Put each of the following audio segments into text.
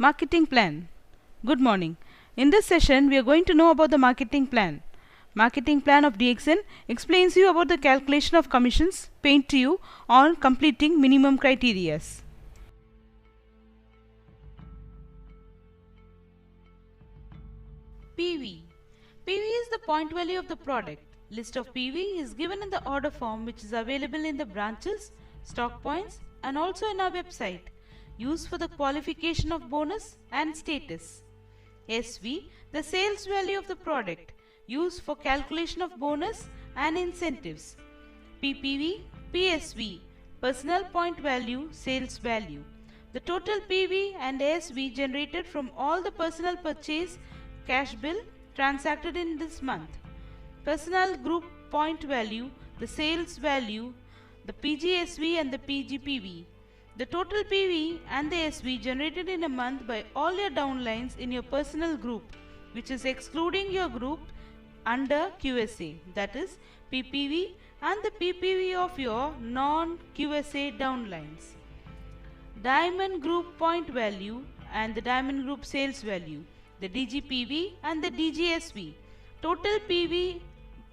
Marketing plan. Good morning. In this session, we are going to know about the marketing plan. Marketing plan of DXN explains you about the calculation of commissions paid to you on completing minimum criteria. PV. PV is the point value of the product. List of PV is given in the order form which is available in the branches, stock points and also in our website. Used for the qualification of bonus and status. SV, the sales value of the product, used for calculation of bonus and incentives. PPV, PSV, personal point value, sales value. The total PV and ASV generated from all the personal purchase cash bill transacted in this month. Personal group point value, the sales value, the PGSV and the PGPV. The total PV and the SV generated in a month by all your downlines in your personal group, which is excluding your group under QSA, that is PPV and the PPV of your non-QSA downlines. Diamond group point value and the diamond group sales value, the DGPV and the DGSV. Total PV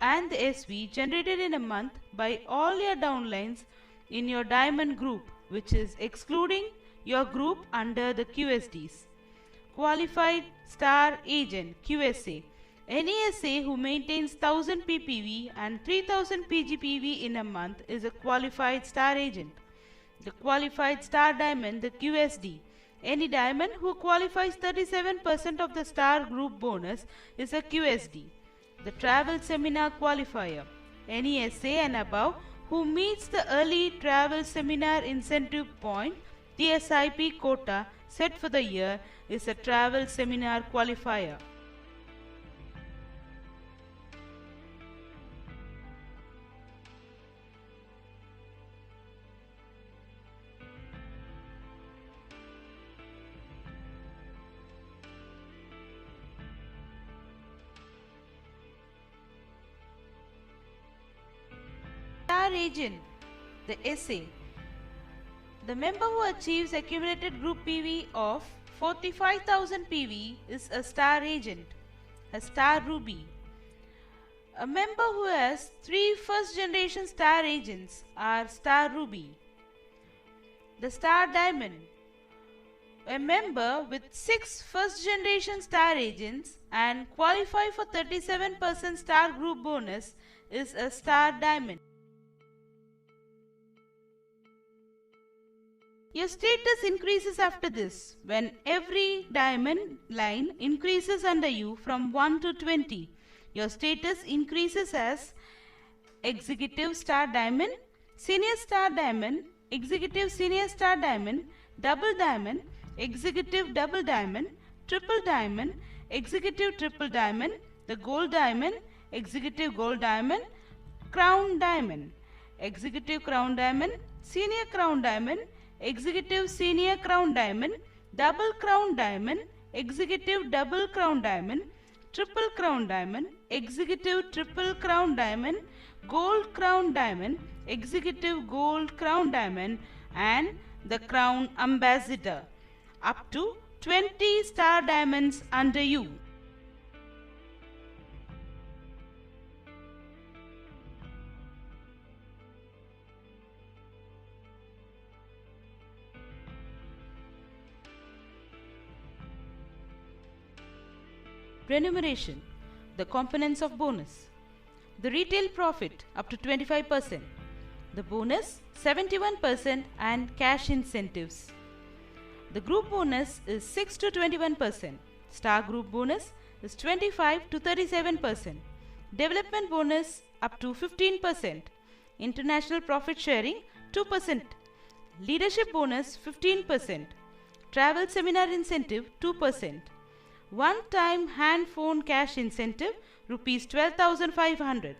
and the SV generated in a month by all your downlines in your diamond group, which is excluding your group under the QSDs. Qualified Star Agent QSA. Any SA who maintains 1000 PPV and 3000 PGPV in a month is a qualified star agent. The Qualified Star Diamond, the QSD. Any diamond who qualifies 37% of the star group bonus is a QSD. The Travel Seminar Qualifier. Any SA and above who meets the early travel seminar incentive point, the SIP quota set for the year, is a travel seminar qualifier. Star Agent, the SA. The member who achieves accumulated group PV of 45,000 PV is a star agent, a star ruby. A member who has 3 first generation star agents are star ruby. The star diamond. A member with 6 first generation star agents and qualify for 37% star group bonus is a star diamond. Your status increases after this when every diamond line increases under you from 1 to 20. Your status increases as Executive Star Diamond, Senior Star Diamond, Executive Senior Star Diamond, Double Diamond, Executive Double Diamond, Triple Diamond, Executive Triple Diamond, the Gold Diamond, Executive Gold Diamond, Crown Diamond, Executive Crown Diamond, Senior Crown Diamond, Executive Senior Crown Diamond, Double Crown Diamond, Executive Double Crown Diamond, Triple Crown Diamond, Executive Triple Crown Diamond, Gold Crown Diamond, Executive Gold Crown Diamond and the Crown Ambassador. Up to 20 star diamonds under you. Remuneration, the components of bonus. The retail profit up to 25%. The bonus 71% and cash incentives. The group bonus is 6 to 21%. Star group bonus is 25 to 37%. Development bonus up to 15%. International profit sharing 2%. Leadership bonus 15%. Travel seminar incentive 2%. One-time hand phone cash incentive rupees 12,500.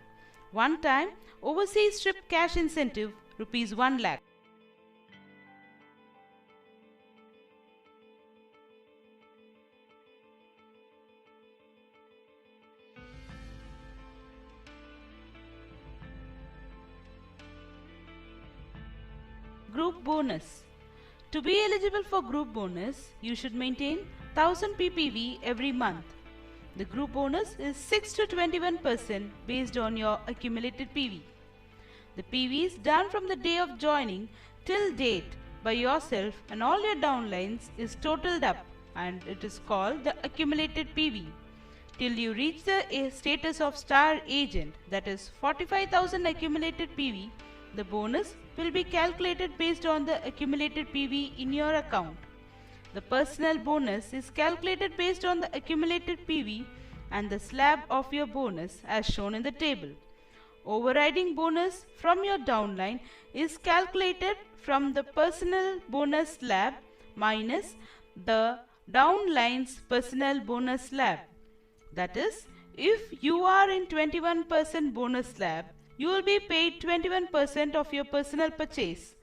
One-time overseas trip cash incentive rupees 1 lakh. Group bonus. To be eligible for group bonus, you should maintain 1000 ppv every month. The group bonus is 6 to 21% based on your accumulated PV. The PV is done from the day of joining till date by yourself and all your downlines is totaled up and it is called the accumulated PV. Till you reach the status of star agent, that is 45,000 accumulated PV, the bonus will be calculated based on the accumulated PV in your account. The personal bonus is calculated based on the accumulated PV and the slab of your bonus as shown in the table. Overriding bonus from your downline is calculated from the personal bonus slab minus the downline's personal bonus slab. That is, if you are in 21% bonus slab, you will be paid 21% of your personal purchase.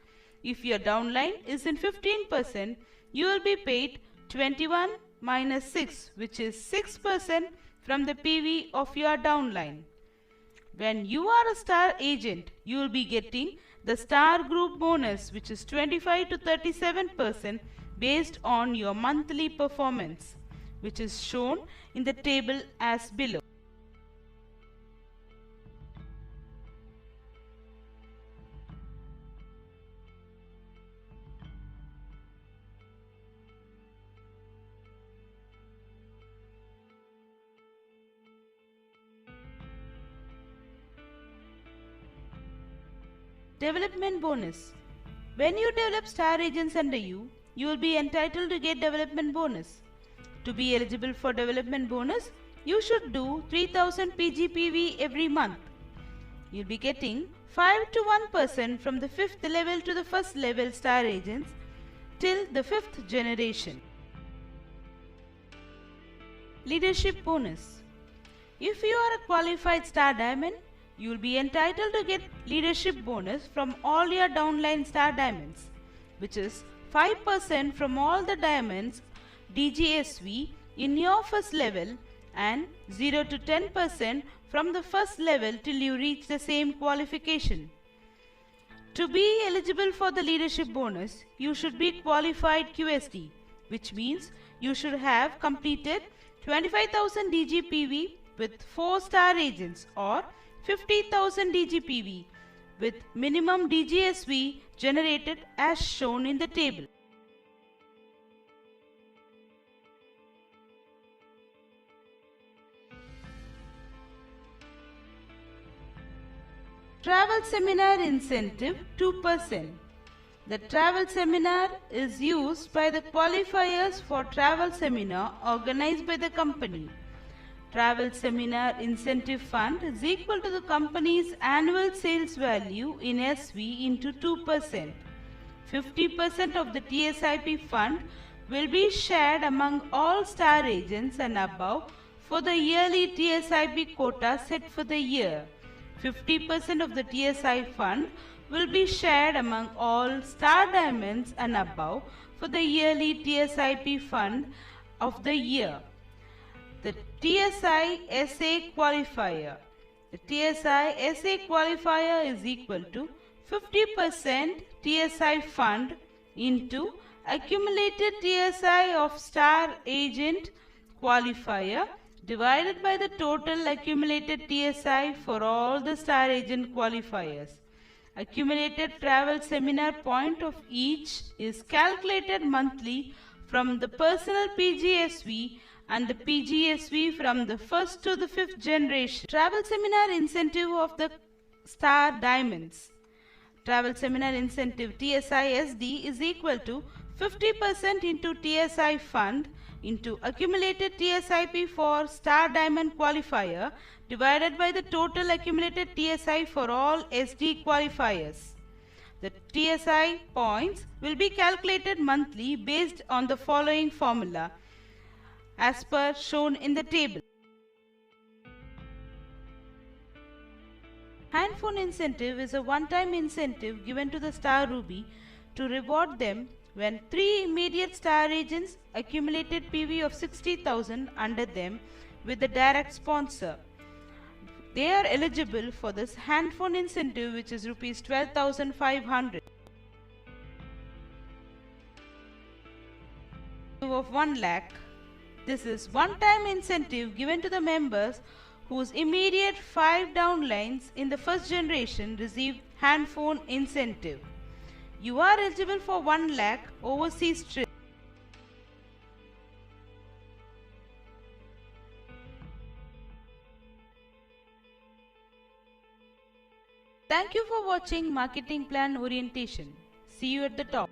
If your downline is in 15%, you will be paid 21 minus 6, which is 6% from the PV of your downline. When you are a star agent, you will be getting the star group bonus, which is 25 to 37% based on your monthly performance, which is shown in the table as below. Development bonus. When you develop star agents under you, you will be entitled to get development bonus. To be eligible for development bonus, you should do 3000 PGPV every month. You will be getting 5 to 1% from the 5th level to the 1st level star agents till the 5th generation. Leadership bonus. If you are a qualified star diamond, you will be entitled to get leadership bonus from all your downline star diamonds, which is 5% from all the diamonds DGSV in your first level and 0 to 10% from the first level till you reach the same qualification. To be eligible for the leadership bonus, you should be qualified QSD, which means you should have completed 25,000 DGPV with 4 star agents or 50,000 DGPV with minimum DGSV generated as shown in the table. Travel Seminar Incentive 2%. The travel seminar is used by the qualifiers for travel seminar organized by the company. Travel Seminar Incentive Fund is equal to the company's annual sales value in SV into 2%. 50% of the TSIP fund will be shared among all star agents and above for the yearly TSIP quota set for the year. 50% of the TSI fund will be shared among all star diamonds and above for the yearly TSIP fund of the year. The TSI SA qualifier. The TSI SA qualifier is equal to 50% TSI fund into accumulated TSI of star agent qualifier divided by the total accumulated TSI for all the star agent qualifiers. Accumulated travel seminar point of each is calculated monthly from the personal PGSV and the PGSV from the 1st to the 5th generation. Travel Seminar Incentive of the Star Diamonds. Travel Seminar Incentive TSISD is equal to 50% into TSI fund into accumulated TSIP for Star Diamond qualifier divided by the total accumulated TSI for all SD qualifiers. The TSI points will be calculated monthly based on the following formula as per shown in the table. Handphone incentive is a one-time incentive given to the Star Ruby to reward them when 3 immediate star agents accumulated PV of 60,000 under them with the direct sponsor. They are eligible for this handphone incentive, which is rupees 12,500. of 1 lakh. This is one-time incentive given to the members whose immediate 5 downlines in the first generation receive handphone incentive. You are eligible for 1 lakh overseas trip. Thank you for watching Marketing Plan Orientation. See you at the top.